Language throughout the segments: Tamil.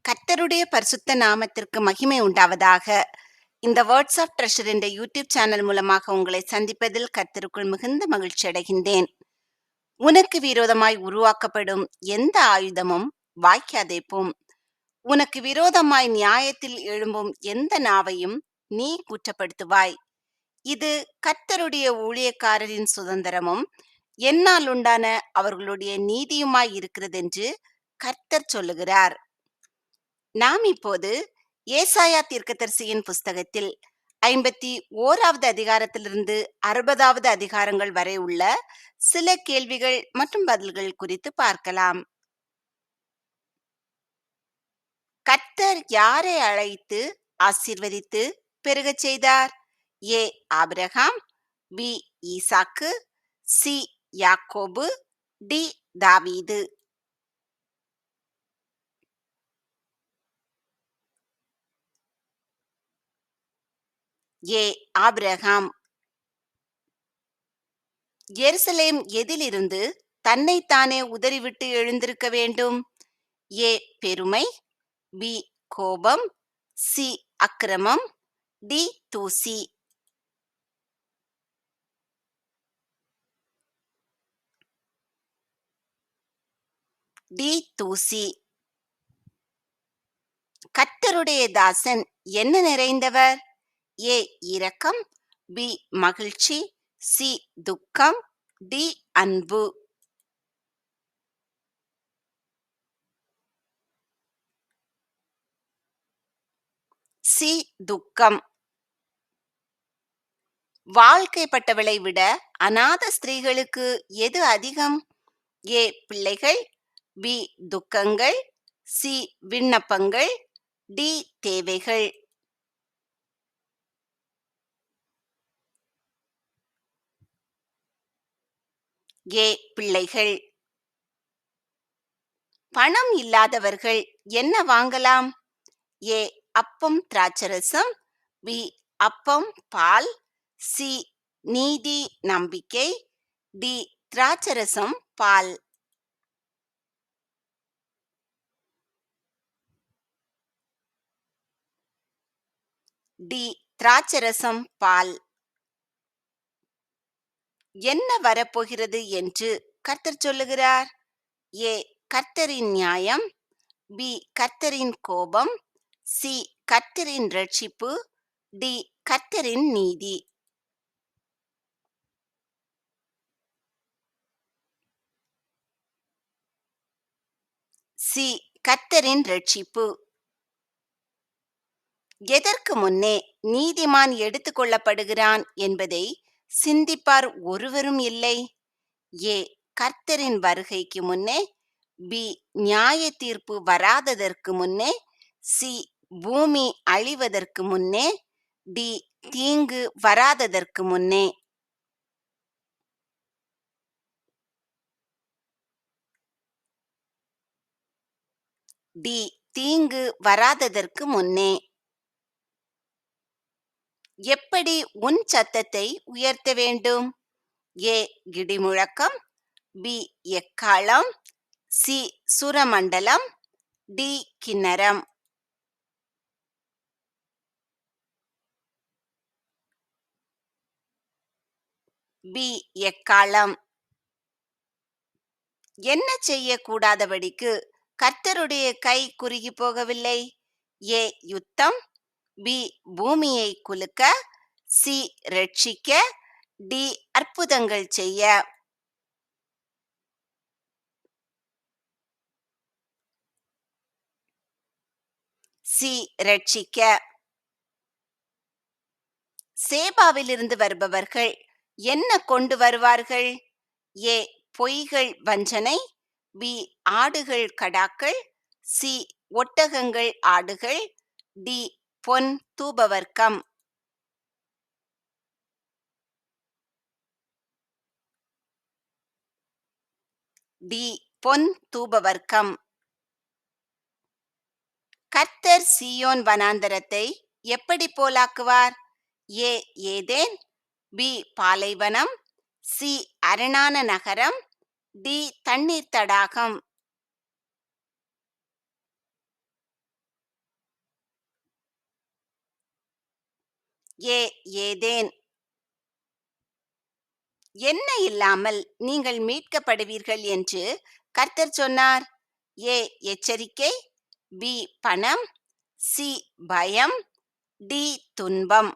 கர்த்தருடைய பரிசுத்த நாமத்திற்கு மகிமை உண்டாவதாக. இந்த வேர்ட்ஸ் ஆஃப் ட்ரெஷர் என்ற யூடியூப் சேனல் மூலமாக உங்களை சந்திப்பதில் கர்த்தருக்குள் மிகுந்த மகிழ்ச்சி அடைகின்றேன். உனக்கு விரோதமாய் உருவாக்கப்படும் எந்த ஆயுதமும் வாய்க்காதே போம். உனக்கு விரோதமாய் நியாயத்தில் எழும்பும் எந்த நாவையும் நீ குற்றப்படுத்துவாய். இது கர்த்தருடைய ஊழியக்காரரின் சுதந்திரமும் என்னால் உண்டான அவர்களுடைய நீதியுமாய் இருக்கிறதென்று கர்த்தர் சொல்லுகிறார். நாம் இப்போது ஏசாயா தீர்க்கதரிசியின் புஸ்தகத்தில் 51வது அதிகாரத்திலிருந்து 60வது அதிகாரங்கள் வரை உள்ள சில கேள்விகள் மற்றும் பதில்கள் குறித்து பார்க்கலாம். கர்த்தர் யாரை அழைத்து ஆசீர்வதித்து பெருகச் செய்தார்? ஏ ஆபிரகாம், பி ஈசாக்கு, சி யாக்கோபு, டி தாவீது. ஏ ஆபிரகாம். எருசலேம் எதிலிருந்து தன்னைத்தானே உதறிவிட்டு எழுந்திருக்க வேண்டும்? ஏ பெருமை, பி கோபம், சி அக்கிரமம், டி தூசி. டி தூசி. கர்த்தருடைய தாசன் என்ன நிறைந்தவர்? ஏ இரக்கம், பி மகிழ்ச்சி, சி துக்கம், டி அன்பு. சி துக்கம். வாழ்க்கைப்பட்டவளை விட அநாத ஸ்திரீகளுக்கு எது அதிகம்? ஏ பிள்ளைகள், பி துக்கங்கள், சி விண்ணப்பங்கள், டி தேவைகள். ஏ பிள்ளைகள். பணம் இல்லாதவர்கள் என்ன வாங்கலாம்? ஏ அப்பம் திராட்சரசம், பி அப்பம் பால், சி நீதி நம்பிக்கை, டி திராட்சரசம் பால். டி திராட்சரசம் பால். என்ன வரப்போகிறது என்று கர்த்தர் சொல்லுகிறார்? ஏ கர்த்தரின் நியாயம், பி கர்த்தரின் கோபம், சி கர்த்தரின் ரட்சிப்பு, டி கர்த்தரின் நீதி. சி கர்த்தரின் ரட்சிப்பு. எதற்கு முன்னே நீதிமான் எடுத்துக் கொள்ளப்படுகிறான் என்பதை சிந்திப்பார் ஒருவரும் இல்லை. ஏ கர்த்தரின் வருகைக்கு முன்னே, பி நியாய தீர்ப்பு வராததற்கு முன்னே, சி பூமி அழிவதற்கு முன்னே, டி தீங்கு வராததற்கு முன்னே. டி தீங்கு வராததற்கு முன்னே. எப்படி உன் சத்தத்தை உயர்த்த வேண்டும்? ஏ இடிமுழக்கம், பி எக்காளம், சி சுரமண்டலம், டி கின்னரம். பி எக்காளம். என்ன செய்யக்கூடாதபடிக்கு கர்த்தருடைய கை குறுகி போகவில்லை? ஏ யுத்தம், பி பூமியை குலுக்க, சி ரட்சிக்க, டி அற்புதங்கள் செய்ய. சி ரட்சிக்க. சேபாவிலிருந்து வருபவர்கள் என்ன கொண்டு வருவார்கள்? ஏ பொய்கள் வஞ்சனை, பி ஆடுகள் கடாக்கள், சி ஒட்டகங்கள் ஆடுகள், டி பொன் தூபவர்க்கம். டி பொன் தூபவர்க்கம். கர்த்தர் சீயோன் வனாந்தரத்தை எப்படி போலாக்குவார்? ஏ ஏதேன், பி பாலைவனம், சி அரணான நகரம், டி தண்ணீர் தடாகம். ஏ ஏதேன். என்ன இல்லாமல் நீங்கள் மீட்கப்படுவீர்கள் என்று கர்த்தர் சொன்னார். ஏ எச்சரிக்கை, பி பணம், சி பயம், டி துன்பம்.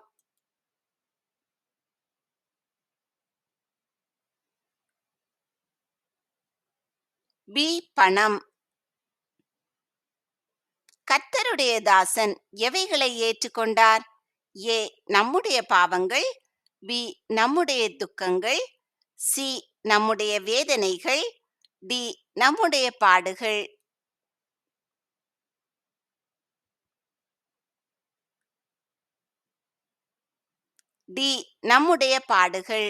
பி பணம். கர்த்தருடைய தாசன் எவைகளை ஏற்றுக்கொண்டார்? ஏ நம்முடைய பாவங்கள், பி நம்முடைய துக்கங்கள், சி நம்முடைய வேதனைகள், டி நம்முடைய பாடுகள். டி நம்முடைய பாடுகள்.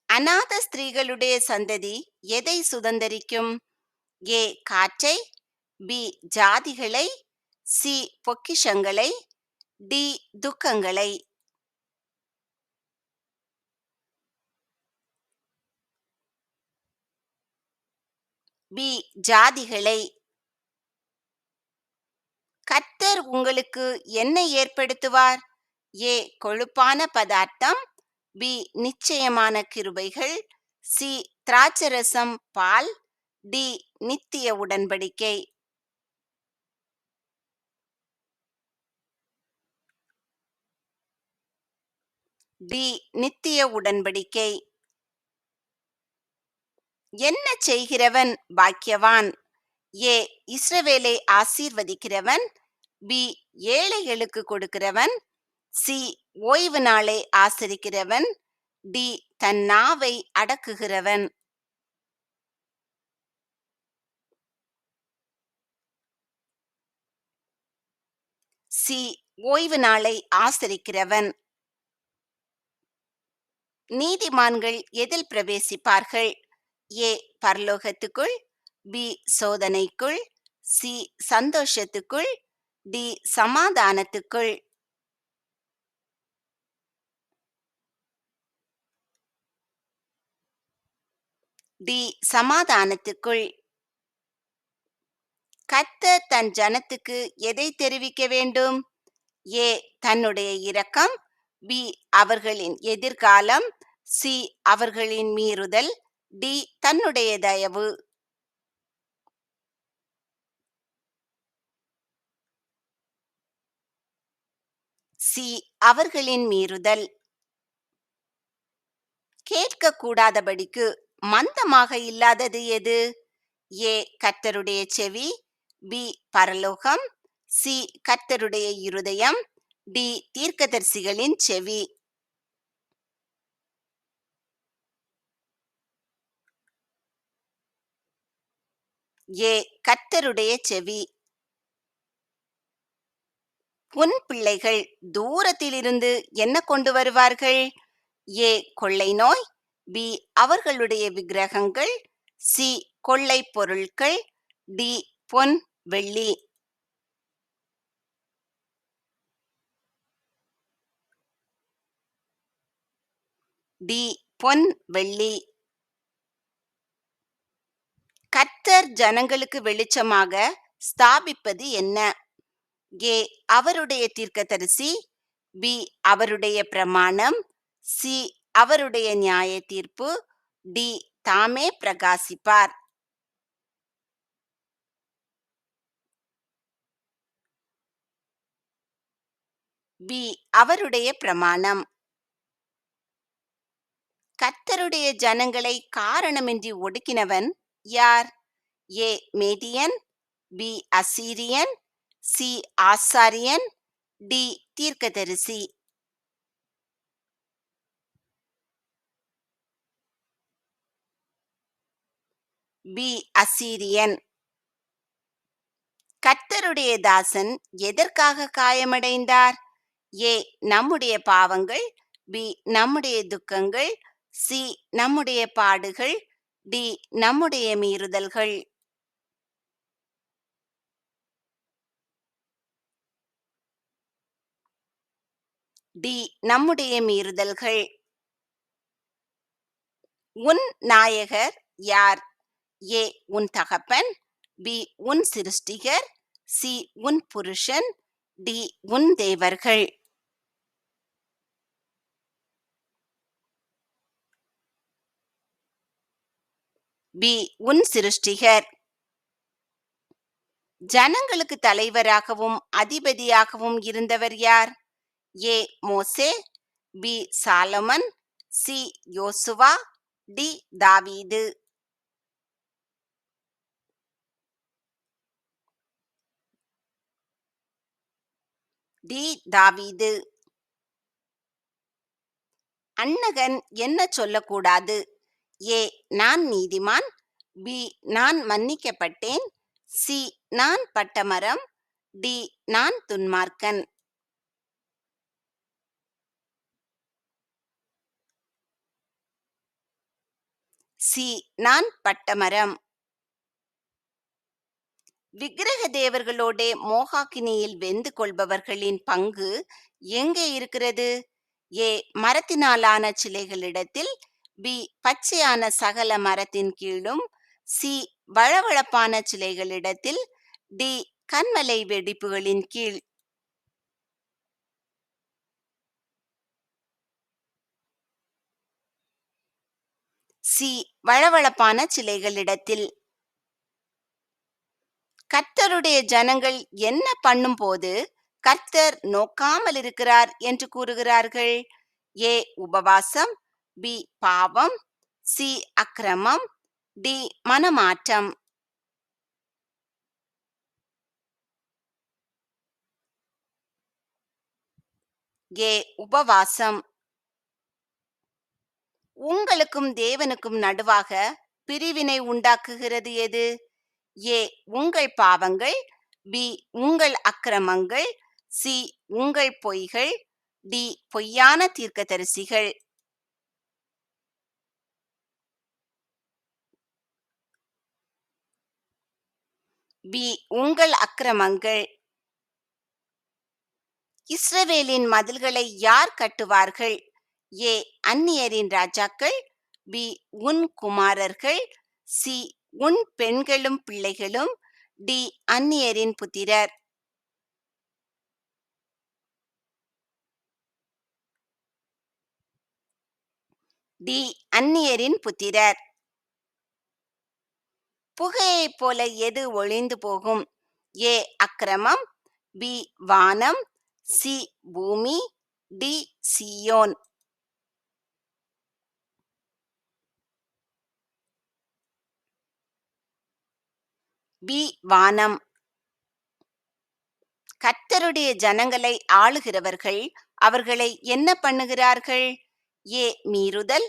அநாத ஸ்திரீகளுடைய சந்ததி எதை சுதந்தரிக்கும்? ஏ காற்றை, பி ஜாதிகளை, சி பொக்கிஷங்களை, டி துக்கங்களை. பி ஜாதிகளை. கர்த்தர் உங்களுக்கு என்ன ஏற்படுத்துவார்? ஏ கொழுப்பான பதார்த்தம், பி நிச்சயமான கிருபைகள், சி திராட்சரசம் பால், டி நித்திய உடன்படிக்கை. டி நித்திய உடன்படிக்கை. என்ன செய்கிறவன் பாக்கியவான்? ஏ இஸ்ரவேலை ஆசீர்வதிக்கிறவன், பி ஏழைகளுக்கு கொடுக்கிறவன், சி ஓய்வு நாளை ஆசரிக்கிறவன், டி தன் நாவை அடக்குகிறவன். சி ஓய்வு நாளை ஆசரிக்கிறவன். நீதிமான்கள் எதில் பிரவேசிப்பார்கள்? ஏ பரலோகத்துக்குள், பி சோதனைக்குள், சி சந்தோஷத்துக்குள், டி சமாதானத்துக்குள். டி சமாதானத்துக்குள். கர்த்தர் தன் ஜனத்துக்கு எதை தெரிவிக்க வேண்டும்? ஏ தன்னுடைய இரக்கம், பி அவர்களின் எதிர்காலம், சி அவர்களின் மீறுதல், டி தன்னுடைய தயவு. சி அவர்களின் மீறுதல். கேட்கக்கூடாதபடிக்கு மந்தமாக இல்லாதது எது? ஏ கர்த்தருடைய செவி, பி பரலோகம், சி கர்த்தருடைய இருதயம், டி தீர்க்கதரிசிகளின் செவி. ஏ கர்த்தருடைய செவி. உன் பிள்ளைகள் தூரத்திலிருந்து என்ன கொண்டு வருவார்கள்? ஏ கொள்ளை நோய், பி அவர்களுடைய விக்கிரகங்கள், சி கொள்ளை பொருட்கள், டி பொன் வெள்ளி. டி பொன் வெள்ளி. கர்த்தர் ஜனங்களுக்கு வெளிச்சமாக ஸ்தாபிப்பது என்ன? ஏ அவருடைய தீர்க்கதரிசி, பி அவருடைய பிரமாணம், சி அவருடைய நியாய தீர்ப்பு, டி தாமே பிரகாசிப்பார். பி அவருடைய பிரமாணம். கர்த்தருடைய ஜனங்களை காரணமின்றி ஒடுக்கினவன் யார்? ஏ மேதியன், பி அசீரியன், சி ஆசாரியன், டி தீர்க்கதரிசி. பி அசீரியன். கர்த்தருடைய தாசன் எதற்காக காயமடைந்தார்? ஏ நம்முடைய பாவங்கள், பி நம்முடைய துக்கங்கள், சி நம்முடைய பாடுகள், டி நம்முடைய மீறுதல்கள். டி நம்முடைய மீறுதல்கள். உன் நாயகர் யார்? ஏ உன் தகப்பன், பி உன் சிருஷ்டிகர், சி உன் புருஷன், டி உன் தேவர்கள். பி உன் சிருஷ்டிகர். ஜனங்களுக்கு தலைவராகவும் அதிபதியாகவும் இருந்தவர் யார்? ஏ மோசே, பி சாலமன், சி யோசுவா, டி தாவீது. டி தாவீது. அன்னகன் என்ன சொல்லக்கூடாது? ஏ நான் நீதிமான், பி நான் மன்னிக்கப்பட்டேன், சி நான் பட்டமரம், டி நான் துன்மார்க்கன். சி நான் பட்டமரம். விக்கிரக தேவர்களோடே மோகாக்கினியில் வெந்து கொள்பவர்களின் பங்கு எங்கே இருக்கிறது? ஏ மரத்தினாலான சிலைகளிடத்தில், பி பச்சையான சகல மரத்தின் கீழும், சி வழவழப்பான சிலைகளிடத்தில், டி கன்மலை வெடிப்புகளின் கீழ். சி வழவழப்பான சிலைகளிடத்தில். கர்த்தருடைய ஜனங்கள் என்ன பண்ணும்போது கர்த்தர் நோக்காமல் இருக்கிறார் என்று கூறுகிறார்கள்? ஏ உபவாசம், பி பாவம், சி அக்கிரமம், டி மனமாற்றம். ஏ உபவாசம். உங்களுக்கும் தேவனுக்கும் நடுவாக பிரிவினை உண்டாக்குகிறது எது? ஏ உங்கள் பாவங்கள், பி உங்கள் அக்கிரமங்கள், சி உங்கள் பொய்கள், டி பொய்யான தீர்க்கதரிசிகள். பி உங்கள் அக்கிரமங்கள். இஸ்ரவேலின் மதில்களை யார் கட்டுவார்கள்? ஏ அந்நியரின் ராஜாக்கள், பி உன் குமாரர்கள், சி உன் பெண்களும் பிள்ளைகளும், டி அந்நியரின் புத்திரர். டி அந்நியரின் புத்திரர். புகையைப் போல எது ஒளிந்து போகும்? ஏ அக்கிரமம், பி வானம், சி பூமி, டி சீயோன். பி வானம். கர்த்தருடைய ஜனங்களை ஆளுகிறவர்கள் அவர்களை என்ன பண்ணுகிறார்கள்? ஏ மீறுதல்,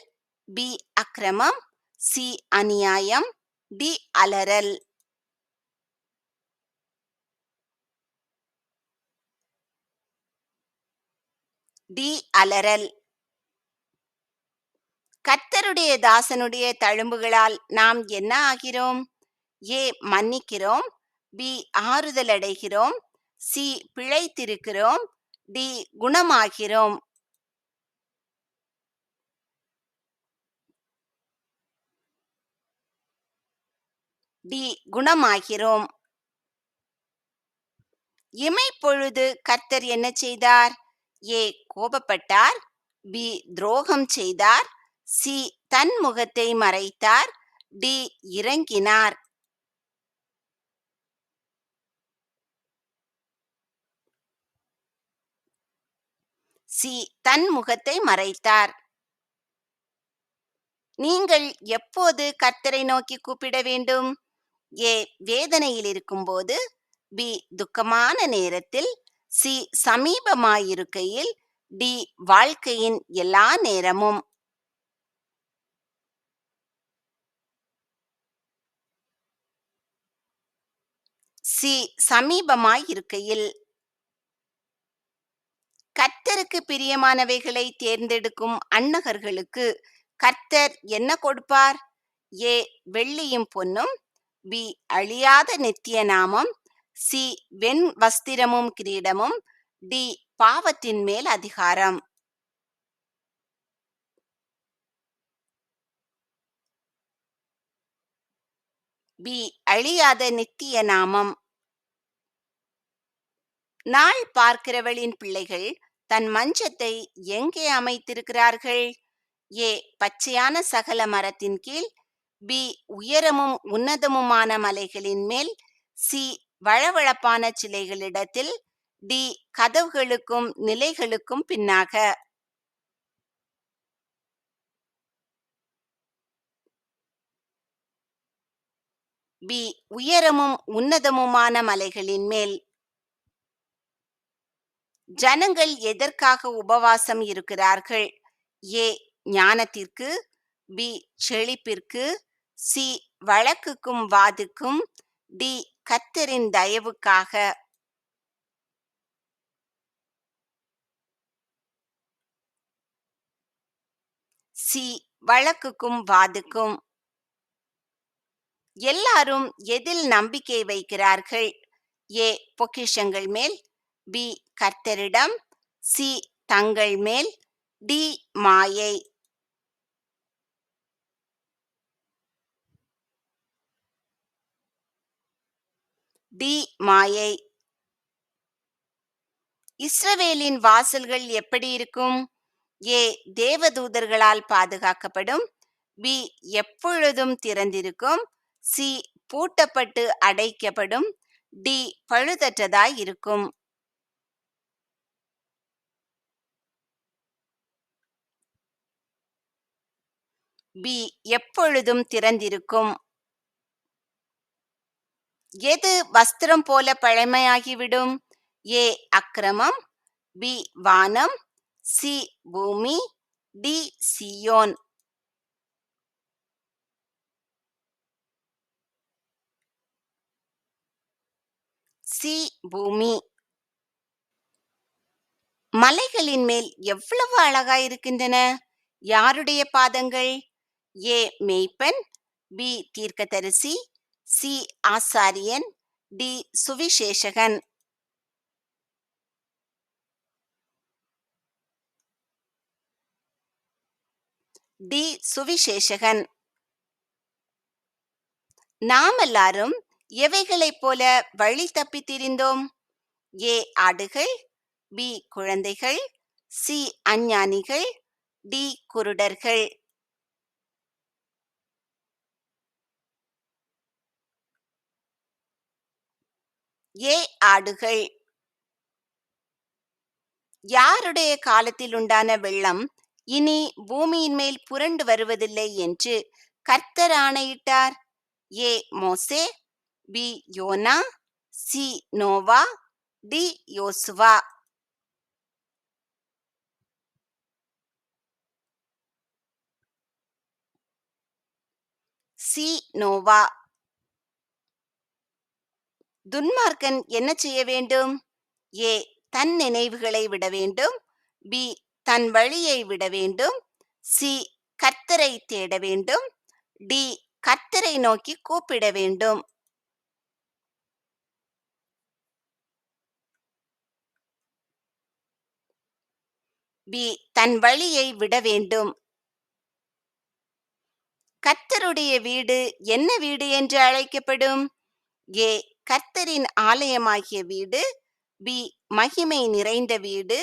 பி அக்கிரமம், சி அநியாயம், டி அலறல். டி அலறல். கர்த்தருடைய தாசனுடைய தழும்புகளால் நாம் என்ன ஆகிறோம்? ஏ மன்னிக்கிறோம், பி ஆறுதல் அடைகிறோம், சி பிழைத்திருக்கிறோம், டி குணமாகிறோம். டி குணமாகிறோம். இமைப்பொழுது கர்த்தர் என்ன செய்தார்? ஏ கோபப்பட்டார், பி துரோகம் செய்தார், சி தன் முகத்தை மறைத்தார், டி இறங்கினார். சி தன் முகத்தை மறைத்தார். நீங்கள் எப்போது கர்த்தரை நோக்கி கூப்பிட வேண்டும்? ஏ வேதனையில் இருக்கும்போது, பி துக்கமான நேரத்தில், சி சமீபமாயிருக்கையில், டி வாழ்க்கையின் எல்லா நேரமும். சி சமீபமாயிருக்கையில். கர்த்தருக்கு பிரியமானவைகளை தேர்ந்தெடுக்கும் அன்னகர்களுக்கு கர்த்தர் என்ன கொடுப்பார்? ஏ வெள்ளியும் பொன்னும், பி அழியாத நித்திய நாமம், சி வெண் வஸ்திரமும் கிரீடமும், டி பாவத்தின் மேல் அதிகாரம். பி அழியாத நித்திய நாமம். நாள் பார்க்கிறவளின் பிள்ளைகள் தன் மஞ்சத்தை எங்கே அமைத்திருக்கிறார்கள்? ஏ பச்சையான சகல மரத்தின் கீழ். பி உயரமும் உன்னதமுமான மலைகளின் மேல். சி வழவழப்பான சிலைகளிடத்தில். டி கதவுகளுக்கும் நிலைகளுக்கும் பின்னாக. பி உயரமும் உன்னதமுமான மலைகளின் மேல். ஜனங்கள் எதற்காக உபவாசம் இருக்கிறார்கள்? ஏ ஞானத்திற்கு. பி செழிப்பிற்கு. சி வழக்குக்கும் வாதுக்கும். டி கர்த்தரின் தயவுக்காக. சி வழக்குக்கும் வாதுக்கும். எல்லாரும் எதில் நம்பிக்கை வைக்கிறார்கள்? ஏ பொக்கிஷங்கள் மேல். பி கர்த்தரிடம். சி தங்கள் மேல். டி மாயை. டி மாயை. இஸ்ரவேலின் வாசல்கள் எப்படி இருக்கும்? ஏ தேவதூதர்களால் பாதுகாக்கப்படும். பி எப்பொழுதும் திறந்திருக்கும். சி பூட்டப்பட்டு அடைக்கப்படும். டி பழுதற்றதாய் இருக்கும். பி எப்பொழுதும் திறந்திருக்கும். எது வஸ்திரம் போல பழமையாகிவிடும்? ஏ அக்கிரமம். பி வானம். சி பூமி. D Zion. சி பூமி. மலைகளின் மேல் எவ்வளவு அழகாயிருக்கின்றன! யாருடைய பாதங்கள்? ஏ மேய்ப்பன். பி தீர்க்கதரிசி. சி ஆசாரியன். டி சுவிசேஷகன். டி சுவிசேஷகன். நாம் எல்லாரும் எவைகளைப் போல வழி தப்பித் திரிந்தோம்? ஏ ஆடுகள். பி குழந்தைகள். சி அஞ்ஞானிகள். டி குருடர்கள். ஏ ஆடுகள். யாருடைய காலத்தில் உண்டான வெள்ளம் இனி பூமியின் மேல் புரண்டு வருவதில்லை என்று கர்த்தர் ஆணையிட்டார்? ஏ மோசே. பி யோனா. சி நோவா. டி யோசுவா. சி நோவா. துன்மார்க்கன் என்ன செய்ய வேண்டும்? ஏ தன் நினைவுகளை விட வேண்டும். பி தன் வழியை விட வேண்டும். சி கர்த்தரை தேட வேண்டும். டி கர்த்தரை நோக்கி கூப்பிட வேண்டும். பி தன் வழியை விட வேண்டும். கர்த்தருடைய வீடு என்ன வீடு என்று அழைக்கப்படும்? ஏ கர்த்தரின் ஆலயமாகிய வீடு. பி மகிமை நிறைந்த வீடு.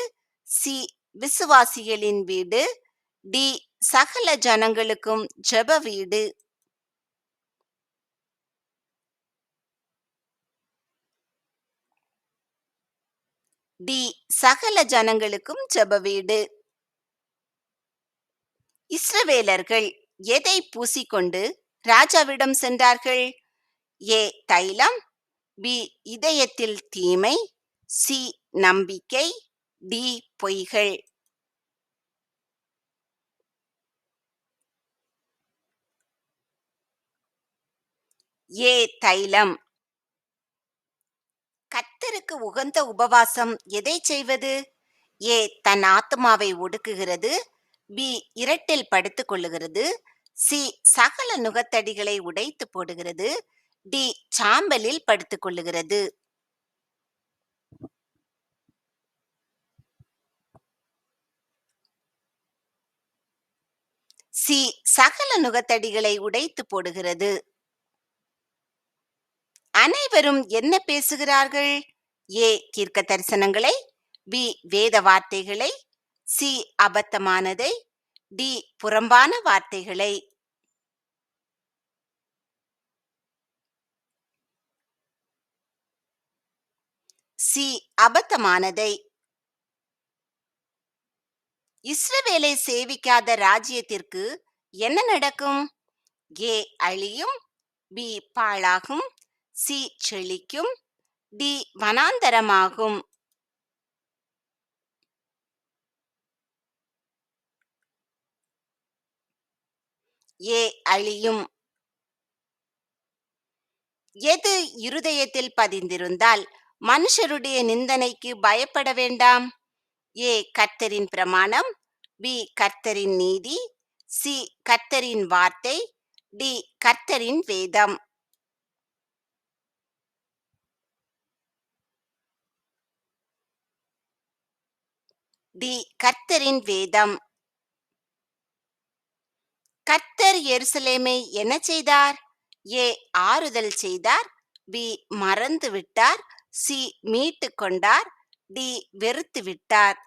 சி விசுவாசிகளின் வீடு. டி சகல ஜனங்களுக்கும் ஜெப வீடு. டி சகல ஜனங்களுக்கும் ஜெப வீடு. இஸ்ரவேலர்கள் எதை பூசிக்கொண்டு ராஜாவிடம் சென்றார்கள்? ஏ தைலம். பி இதயத்தில் தீமை. சி நம்பிக்கை. டி பொய்கள். ஏ தைலம். கர்த்தருக்கு உகந்த உபவாசம் எதை செய்வது? ஏ தன் ஆத்மாவை ஒடுக்குகிறது. பி இரட்டில் படுத்துக் கொள்ளுகிறது. சி சகல நுகத்தடிகளை உடைத்து போடுகிறது. டி சாம்பலில் படுத்துக் கொள்ளுகிறது. சி சகல நுகத்தடிகளை உடைத்து போடுகிறது. அனைவரும் என்ன பேசுகிறார்கள்? ஏ தீர்க்க தரிசனங்களை, பி வேத வார்த்தைகளை, சி அபத்தமானதை, டி புறம்பான வார்த்தைகளை. சி அபத்தமானதை. இஸ்ரவேலை சேவிக்காத ராஜ்யத்திற்கு என்ன நடக்கும்? ஏ அழியும், பி பாழாகும், சி செழிக்கும், டி வனாந்தரமாகும். ஏ அழியும். எது இருதயத்தில் பதிந்திருந்தால் மனுஷருடைய நிந்தனைக்கு பயப்பட வேண்டாம்? ஏ கர்த்தரின் பிரமாணம், பி கர்த்தரின் நீதி, சி கர்த்தரின் வார்த்தை, டி கர்த்தரின் வேதம். டி கர்த்தரின் வேதம். கர்த்தர் எருசலேமை என்ன செய்தார்? ஏ ஆறுதல் செய்தார், பி மறந்து விட்டார், சி மீட்டு கொண்டார், டி வெறுத்து விட்டார்.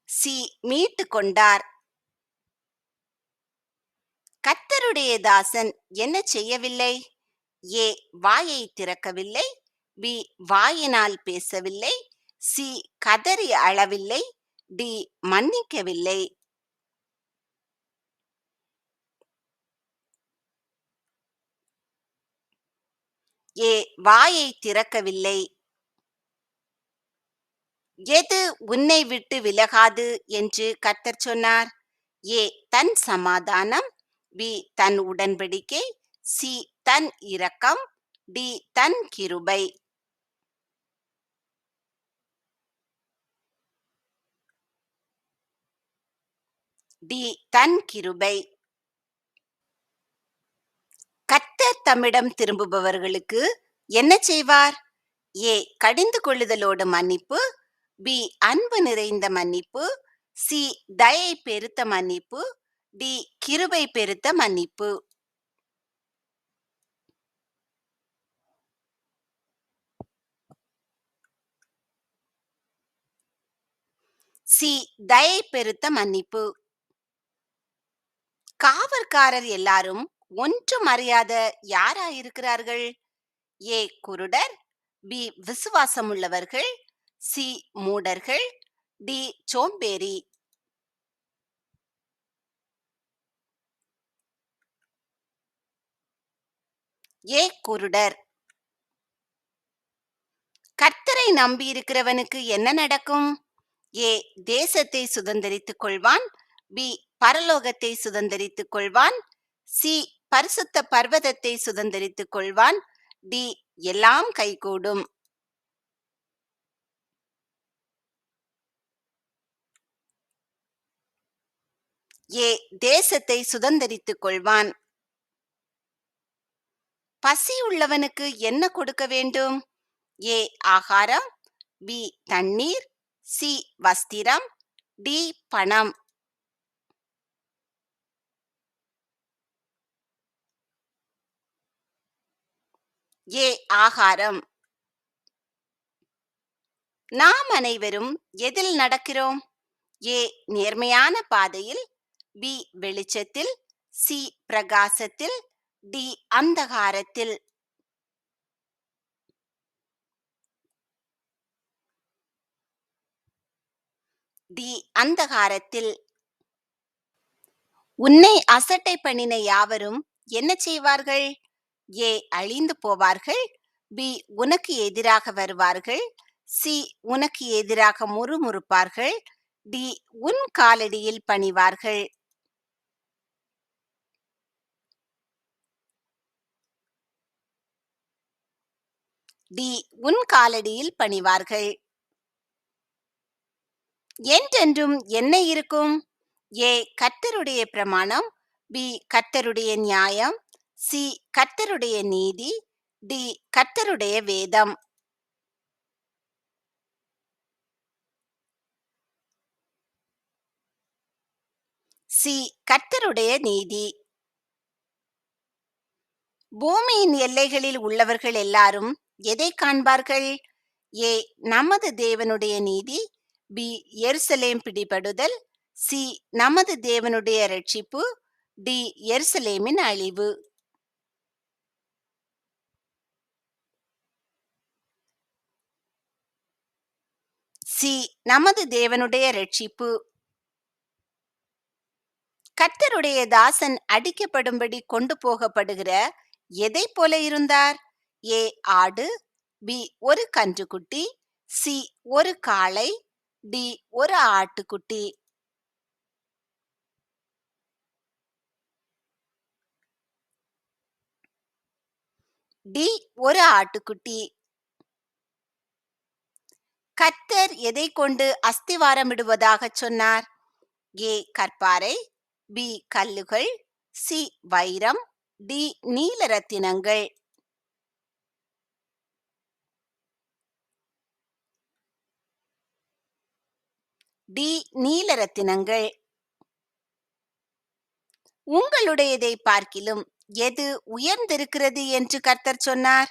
சி மீட்டு கொண்டார். கர்த்தருடைய தாசன் என்ன செய்யவில்லை? ஏ வாயை திறக்கவில்லை, பி வாயினால் பேசவில்லை, சி கதறி அழவில்லை, டி மன்னிக்கவில்லை. ஏ வாயை திறக்கவில்லை. எது உன்னை விட்டு விலகாது என்று கர்த்தர் சொன்னார்? ஏ தன் சமாதானம், பி தன் உடன்படிக்கை, சி தன் இரக்கம், டி தன் கிருபை. டி தன் கிருபை. கர்த்தர் தம்மிடம் திரும்புபவர்களுக்கு என்ன செய்வார்? ஏ கடிந்து கொள்ளுதலோடு மன்னிப்பு, பி அன்பு நிறைந்த மன்னிப்பு, சி தயை பெருத்த மன்னிப்பு, டி கிருபை பெருத்த மன்னிப்பு. சி தயை பெருத்த மன்னிப்பு. காவற்காரர் எல்லாரும் ஒன்றும் அறியாத யாராயிருக்கிறார்கள்? ஏ குருடர், பி விசுவாசமுள்ளவர்கள், சி மூடர்கள், டி சோம்பேறி. ஏ குருடர். கர்த்தரை நம்பியிருக்கிறவனுக்கு என்ன நடக்கும்? ஏ தேசத்தை சுதந்தரித்துக் கொள்வான், பி பரலோகத்தை சுதந்தரித்துக் கொள்வான், சி பரிசுத்த பர்வதத்தை சுதந்தரித்துக் கொள்வான், டி எல்லாம் கைகூடும். ஏ தேசத்தை சுதந்தரித்துக் கொள்வான். பசி உள்ளவனுக்கு என்ன கொடுக்க வேண்டும்? ஏ ஆகாரம், பி தண்ணீர், சி வஸ்திரம், டி பணம். ஏ ஆகாரம். நாம் அனைவரும் எதில் நடக்கிறோம்? ஏ நேர்மையான பாதையில், பி வெளிச்சத்தில், சி பிரகாசத்தில், டி அந்தகாரத்தில். டி அந்தகாரத்தில். உன்னை அசட்டை பண்ணின யாவரும் என்ன செய்வார்கள்? ஏ அழிந்து போவார்கள், பி உனக்கு எதிராக வருவார்கள், சி உனக்கு எதிராக முறுமுறுப்பார்கள், டி உன் காலடியில் பணிவார்கள். டி உன் காலடியில் பணிவார்கள். என்றென்றும் என்ன இருக்கும்? ஏ கர்த்தருடைய பிரமாணம், பி கர்த்தருடைய நியாயம், சி கர்த்தருடைய நீதி, டி கர்த்தருடைய வேதம். சி கர்த்தருடைய நீதி. பூமியின் எல்லைகளில் உள்ளவர்கள் எல்லாரும் எதை காண்பார்கள்? ஏ நமது தேவனுடைய நீதி. பி எருசலேம் பிடிபடுதல். சி நமது தேவனுடைய ரட்சிப்பு. டி எருசலேமின் அழிவு. சி நமது தேவனுடைய ரட்சிப்பு. கர்த்தருடைய தாசன் அடிக்கப்படும்படி கொண்டு போகப்படுகிற எதை போல இருந்தார்? ஏ ஆடு. பி ஒரு கன்றுக்குட்டி. சி ஒரு காளை. டி ஒரு ஆட்டுக்குட்டி. டி ஒரு ஆட்டுக்குட்டி. கர்த்தர் எதை கொண்டு அஸ்திவாரமிடுவதாக சொன்னார்? ஏ கற்பாரை. பி கல்லுகள். சி வைரம். டி நீல ரத்தினங்கள். டி நீல ரத்தினங்கள். உங்களுடையதை பார்க்கிலும் எது உயர்ந்திருக்கிறது என்று கர்த்தர் சொன்னார்?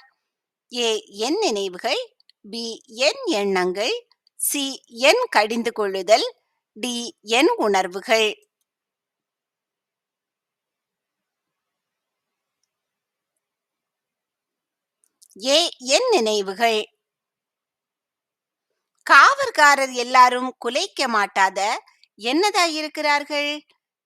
ஏ என் நினைவுகள். பி என் எண்ணங்கள். சி என் கடிந்து கொள்ளுதல். டி என் உணர்வுகள். ஏ என் நினைவுகள். காவற்காரர் எல்லாரும் குலைக்க மாட்டாத என்னதாயிருக்கிறார்கள்?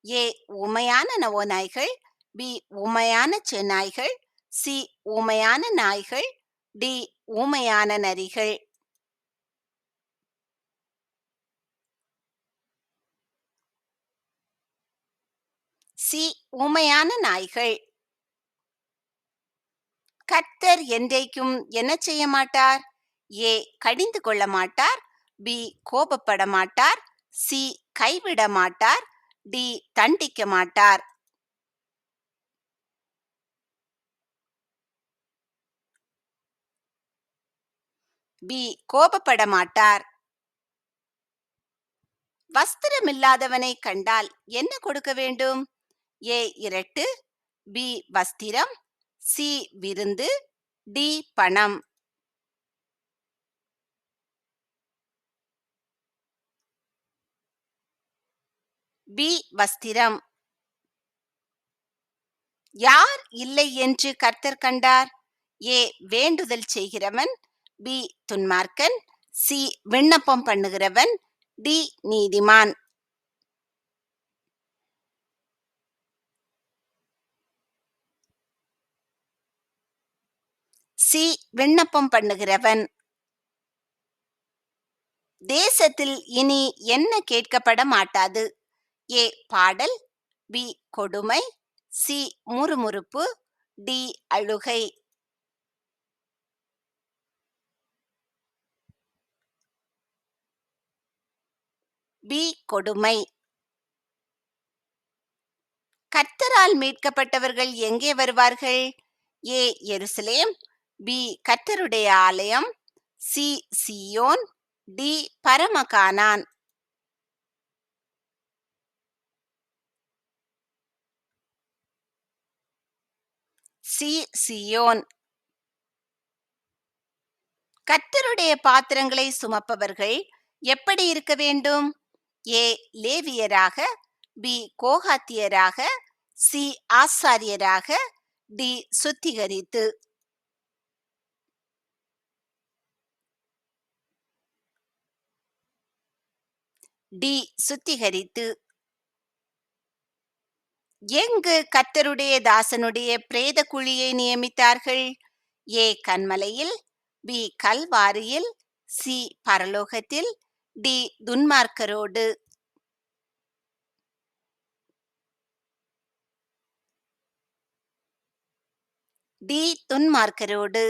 ஏ ஊமையான நவோநாய்கள். பி ஊமையான செநாய்கள். சி ஊமையான நாய்கள். டி ஊமையான நரிகள். சி ஊமையான நாய்கள். கர்த்தர் என்றைக்கும் என்ன செய்ய மாட்டார்? ஏ கடிந்து கொள்ள மாட்டார். பி கோபப்பட மாட்டார். சி கைவிட மாட்டார். டி தண்டிக்க மாட்டார். பி கோபப்பட மாட்டார். வஸ்திரமில்லாதவனை கண்டால் என்ன கொடுக்க வேண்டும்? ஏ இரட்டு. பி வஸ்திரம். சி விருந்து. டி பணம். பி வஸ்திரம். யார் இல்லை என்று கர்த்தர் கண்டார்? ஏ வேண்டுதல் செய்கிறவன். பி துன்மார்க்கன். சி விண்ணப்பம் பண்ணுகிறவன். டி நீதிமான். சி விண்ணப்பம் பண்ணுகிறவன். தேசத்தில் இனி என்ன கேட்கப்பட மாட்டாது? ஏ பாடல். பி கொடுமை. சி முறுமுறுப்பு. டி அழுகை. பி கொடுமை. கர்த்தரால் மீட்கப்பட்டவர்கள் எங்கே வருவார்கள்? ஏ எருசலேம். பி கர்த்தருடைய ஆலயம். சி சீயோன். டி பரமகானான். சி சீயோன். கர்த்தருடைய பாத்திரங்களை சுமப்பவர்கள் எப்படி இருக்க வேண்டும்? ஏ லேவியராக. பி கோகாத்தியராக. சி ஆசாரியராக. டி சுத்திகரித்து. டி சுத்திகரித்து. எங்கு கர்த்தருடைய தாசனுடைய பிரேத குழியை நியமித்தார்கள்? ஏ கன்மலையில். பி கல்வாரியில். சி பரலோகத்தில். டி துன்மார்க்கரோடு. டி துன்மார்க்கரோடு.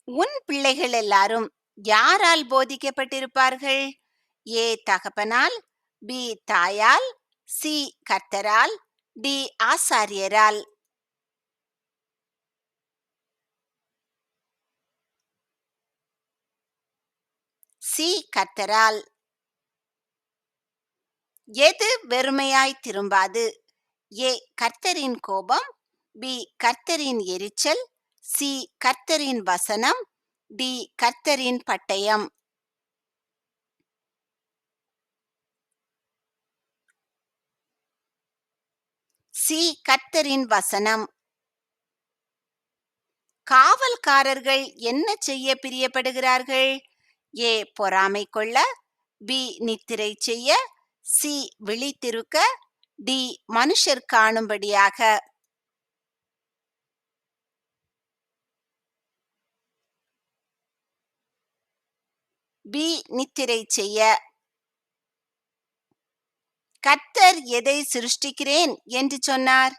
உன் பிள்ளைகள் எல்லாரும் யாரால் போதிக்கப்பட்டிருப்பார்கள்? ஏ தகப்பனால். பி தாயால். சி கர்த்தரால். டி ஆசாரியரால். சி கர்த்தரால். எது வெறுமையாய் திரும்பாது? ஏ கர்த்தரின் கோபம். பி கர்த்தரின் எரிச்சல், சி கர்த்தரின் வசனம், டி கர்த்தரின் பட்டயம். சி கர்த்தரின் வசனம். காவல்காரர்கள் என்ன செய்ய பிரியப்படுகிறார்கள்? ஏ பொறாமை கொள்ள, பி நித்திரை செய்ய, சி விழித்திருக்க, டி மனுஷர் காணும்படியாக. பி நித்திரை செய்ய. கர்த்தர் எதை சிருஷ்டிக்கிறேன் என்று சொன்னார்?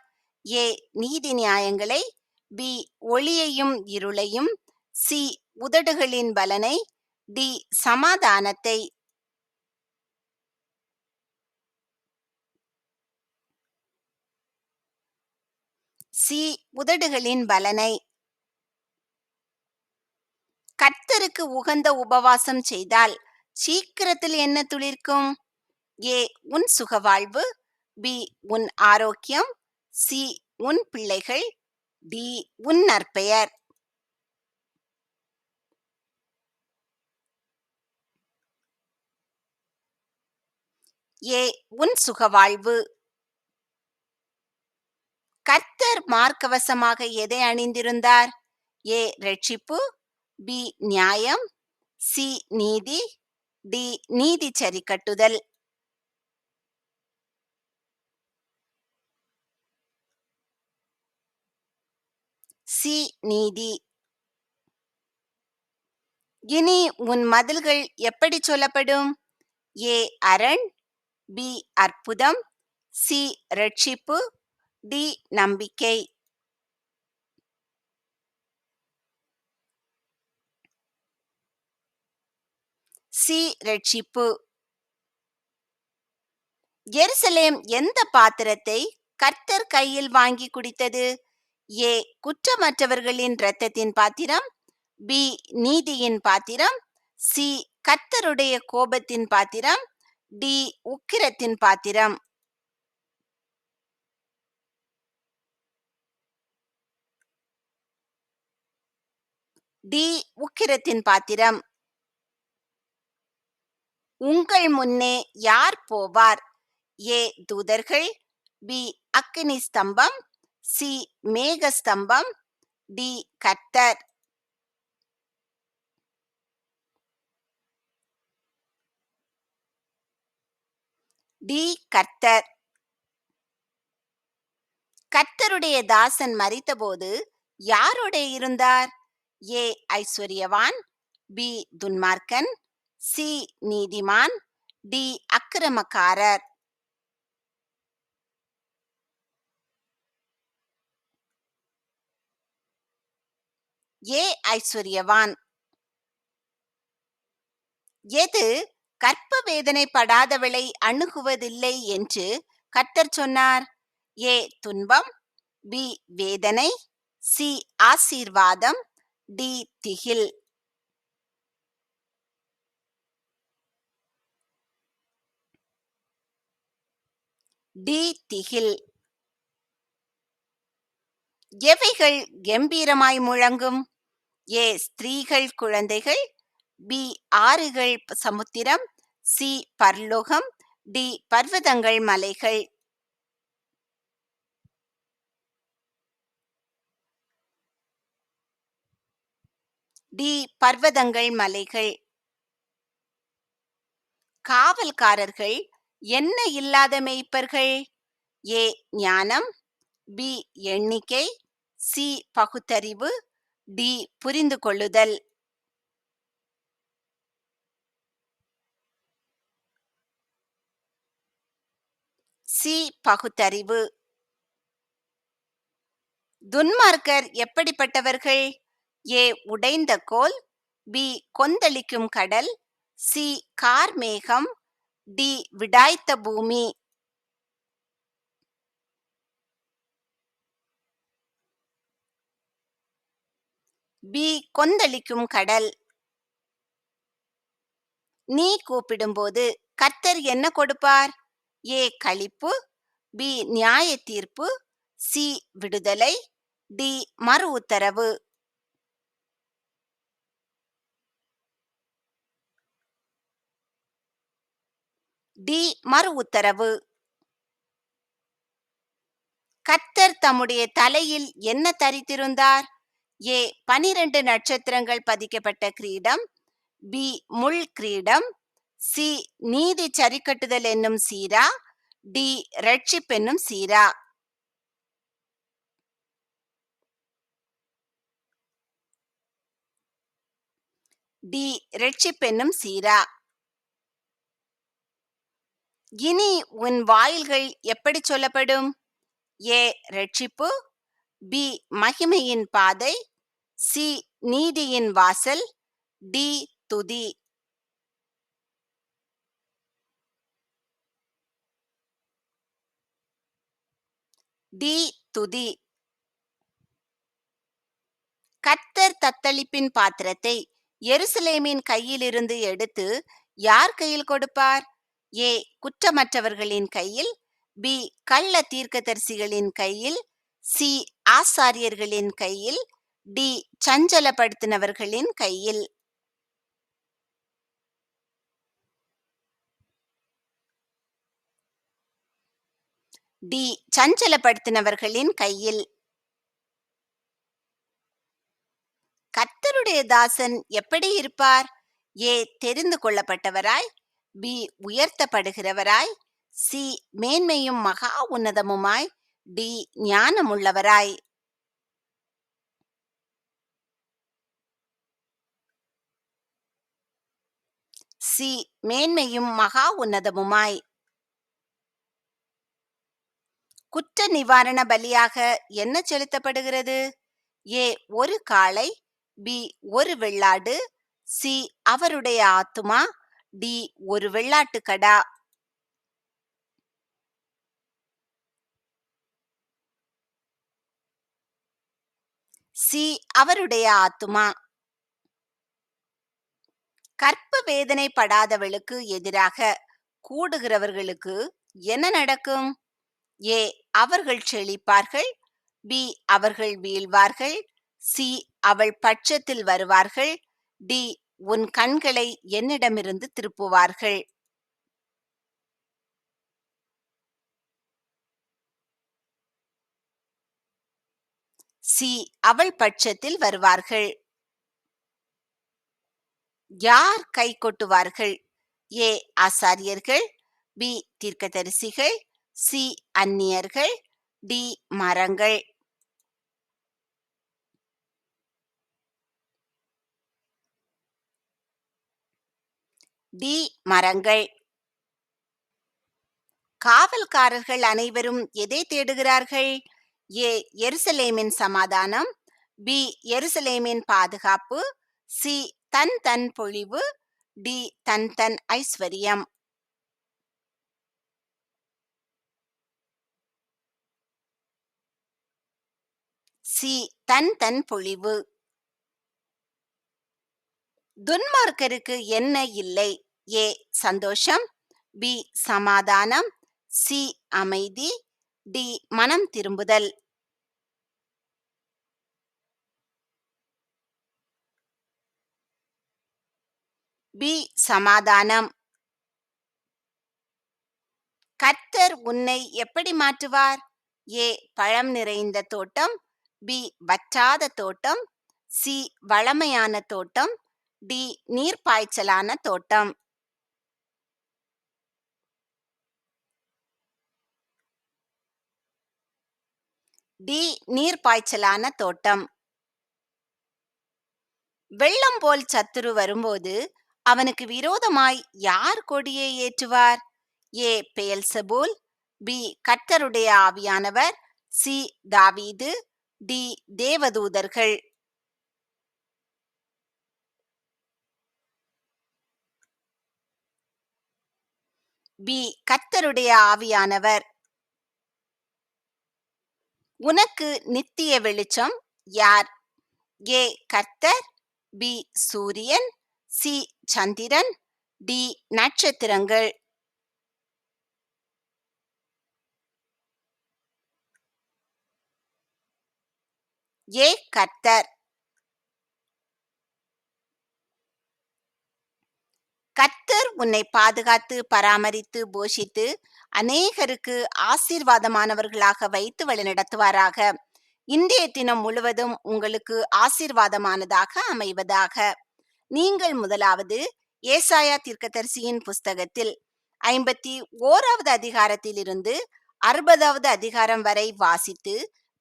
ஏ நீதி நியாயங்களை, பி ஒளியையும் இருளையும், சி உதடுகளின் பலனை, டி சமாதானத்தை. சி உதடுகளின் பலனை. கர்த்தருக்கு உகந்த உபவாசம் செய்தால் சீக்கிரத்தில் என்ன துளிர்க்கும்? ஏ உன் சுகவாழ்வு, பி உன் ஆரோக்கியம், சி உன் பிள்ளைகள், டி உன் நற்பெயர். ஏ உன் சுகவாழ்வு. கர்த்தர் மார்க்கவசமாக எதை அணிந்திருந்தார்? ஏ ரட்சிப்பு, பி நியாயம், சி நீதி, டி நீதி சரி கட்டுதல். சி நீதி. இனி உன் மதில்கள் எப்படி சொல்லப்படும்? ஏ அரண், பி அற்புதம், சி ரட்சிப்பு, டி நம்பிக்கை. சி ரட்சிப்பு. எருசலேம் எந்த பாத்திரத்தை கர்த்தர் கையில் வாங்கி குடித்தது? ஏ குற்றமற்றவர்களின் இரத்தத்தின் பாத்திரம், பி நீதியின் பாத்திரம், சி கர்த்தருடைய கோபத்தின் பாத்திரம், டி உக்கிரத்தின் பாத்திரம். டி உக்கிரத்தின் பாத்திரம். உங்கள் முன்னே யார் போவார்? ஏ தூதர்கள், பி அக்கினி ஸ்தம்பம், சி மேக ஸ்தம்பம், டி கர்த்தர். டி கர்த்தர். கர்த்தருடைய தாசன் மரித்தபோது யாரோட இருந்தார்? ஏ ஐஸ்வர்யவான், பி துன்மார்க்கன், சி நீதிமான், டி அக்கிரமக்காரர். ஏ ஐஸ்வர்யவான். எது கற்ப வேதனைப்படாதவளை அணுகுவதில்லை என்று கர்த்தர் சொன்னார்? ஏ துன்பம், பி வேதனை, சி ஆசீர்வாதம், டி திகில். டி திகில். எவைகள் கம்பீரமாய் முழங்கும்? ஏ ஸ்திரீகள் குழந்தைகள், பி ஆறுகள் சமுத்திரம், சி பர்லோகம், டி பர்வதங்கள் மலைகள். டி பர்வதங்கள் மலைகள். காவல்காரர்கள் என்ன இல்லாத மேய்ப்பர்கள்? ஏ ஞானம், பி எண்ணிக்கை, சி பகுத்தறிவு, டி புரிந்து கொள்ளுதல். சி பகுத்தறிவு. துன்மார்க்கர் எப்படிப்பட்டவர்கள்? ஏ உடைந்த கோல், பி கொந்தளிக்கும் கடல், சி கார்மேகம், டி விடாய்த்த பூமி. பி கொந்தளிக்கும் கடல். நீ கூப்பிடும்போது கர்த்தர் என்ன கொடுப்பார்? ஏ களிப்பு, பி நியாய தீர்ப்பு, சி விடுதலை, டி. மறு உத்தரவு. டி. மறு உத்தரவு. கர்த்தர் தம்முடைய தலையில் என்ன தரித்திருந்தார்? ஏ. 12 நட்சத்திரங்கள் பதிக்கப்பட்ட கிரீடம். பி. முள் கிரீடம். சி. நீதி சரிக்கட்டுதல் என்னும் சீரா. டி. ரட்சிப்பென்னும் சீரா. டி. ரட்சிப்பென்னும் சீரா. இனி உன் வாயில்கள் எப்படி சொல்லப்படும்? ஏ. ரட்சிப்பு. பி. மகிமையின் பாதை. சி. நீதியின் வாசல். டி. துதி. டி. துதி. கர்த்தர் தத்தளிப்பின் பாத்திரத்தை எருசலேமின் கையிலிருந்து எடுத்து யார் கையில் கொடுப்பார்? ஏ. குற்றமற்றவர்களின் கையில். பி. கள்ள தீர்க்கதரிசிகளின் கையில். சி. ஆசாரியர்களின் கையில். டி. சஞ்சலப்படுத்தினவர்களின் கையில். டி. சஞ்சலப்படுத்தினவர்களின் கையில். கர்த்தருடைய தாசன் எப்படி இருப்பார்? ஏ. தெரிந்து கொள்ளப்பட்டவராய். பி. உயர்த்தப்படுகிறவராய். சி. மேன்மையும் மகா உன்னதமுமாய். டி. ஞானமுள்ளவராய். சி. மேன்மையும் மகா உன்னதமுமாய். குற்ற நிவாரண பலியாக என்ன செலுத்தப்படுகிறது? ஏ. ஒரு காளை. பி. ஒரு வெள்ளாடு. சி. அவருடைய ஆத்துமா. டி. ஒரு வெள்ளாட்டுக்கடா. சி. அவருடைய ஆத்துமா. கற்ப வேதனை படாதவளுக்கு எதிராக கூடுகிறவர்களுக்கு என்ன நடக்கும்? ஏ. அவர்கள் செழிப்பார்கள். பி. அவர்கள் வீழ்வார்கள். சி. அவள் பட்சத்தில் வருவார்கள். டி. உன் கண்களை என்னிடமிருந்து திருப்புவார்கள். சி. அவள் பட்சத்தில் வருவார்கள். யார் கை கொட்டுவார்கள்? ஏ. ஆசாரியர்கள். பி. தீர்க்கதரிசிகள். சி. அந்நியர்கள். டி. மரங்கள். டி. மரங்கள். காவல்காரர்கள் அனைவரும் எதை தேடுகிறார்கள்? ஏ. எருசலேமின் சமாதானம். பி. எருசலேமின் பாதுகாப்பு. சி. தன் தன் பொழிவு. டி. தன் தன் ஐஸ்வர்யம். சி. தன் தன் பொழிவு. துன்மார்க்கருக்கு என்ன இல்லை? ஏ. சந்தோஷம். பி. சமாதானம். சி. அமைதி. டி. மனம் திரும்புதல். பி. சமாதானம். கர்த்தர் உன்னை எப்படி மாற்றுவார்? ஏ. பழம் நிறைந்த தோட்டம். பி. வற்றாத தோட்டம். சி. வளமையான தோட்டம். டி. நீர்ப்பாய்ச்சலான தோட்டம். டி. நீர்ப்பாய்ச்சலான தோட்டம். வெள்ளம் போல் சத்துரு வரும்போது அவனுக்கு விரோதமாய் யார் கொடியை ஏற்றுவார்? ஏ. பெயல்செபூல். பி. கர்த்தருடைய ஆவியானவர். சி. தாவீது. டி. தேவதூதர்கள். பி. கர்த்தருடைய ஆவியானவர். உனக்கு நித்திய வெளிச்சம் யார்? ஏ. கர்த்தர். பி. சூரியன். சி. சந்திரன். டி. நட்சத்திரங்கள். ஏ கர்த்தர். கர்த்தர் உன்னை பாதுகாத்து பராமரித்து போஷித்து அநேகருக்கு ஆசீர்வாதமானவர்களாக வைத்து வழிநடத்துவாராக. இன்றைய தினம் முழுவதும் உங்களுக்கு ஆசீர்வாதமானதாக அமைவதாக. நீங்கள் முதலாவது ஏசாயா தீர்க்கதரிசியின் புஸ்தகத்தில் 51வது அதிகாரத்திலிருந்து 60வது அதிகாரம் வரை வாசித்து,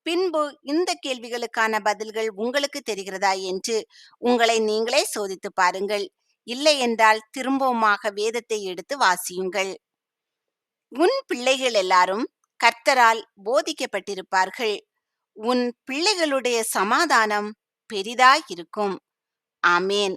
பின்பு இந்த கேள்விகளுக்கான பதில்கள் உங்களுக்கு தெரிகிறதா என்று உங்களை நீங்களே சோதித்து பாருங்கள். இல்லை என்றால் திரும்பவுமாக வேதத்தை எடுத்து வாசியுங்கள். உன் பிள்ளைகள் எல்லாரும் கர்த்தரால் போதிக்கப்பட்டிருப்பார்கள். உன் பிள்ளைகளுடைய சமாதானம் பெரிதாயிருக்கும். ஆமேன்.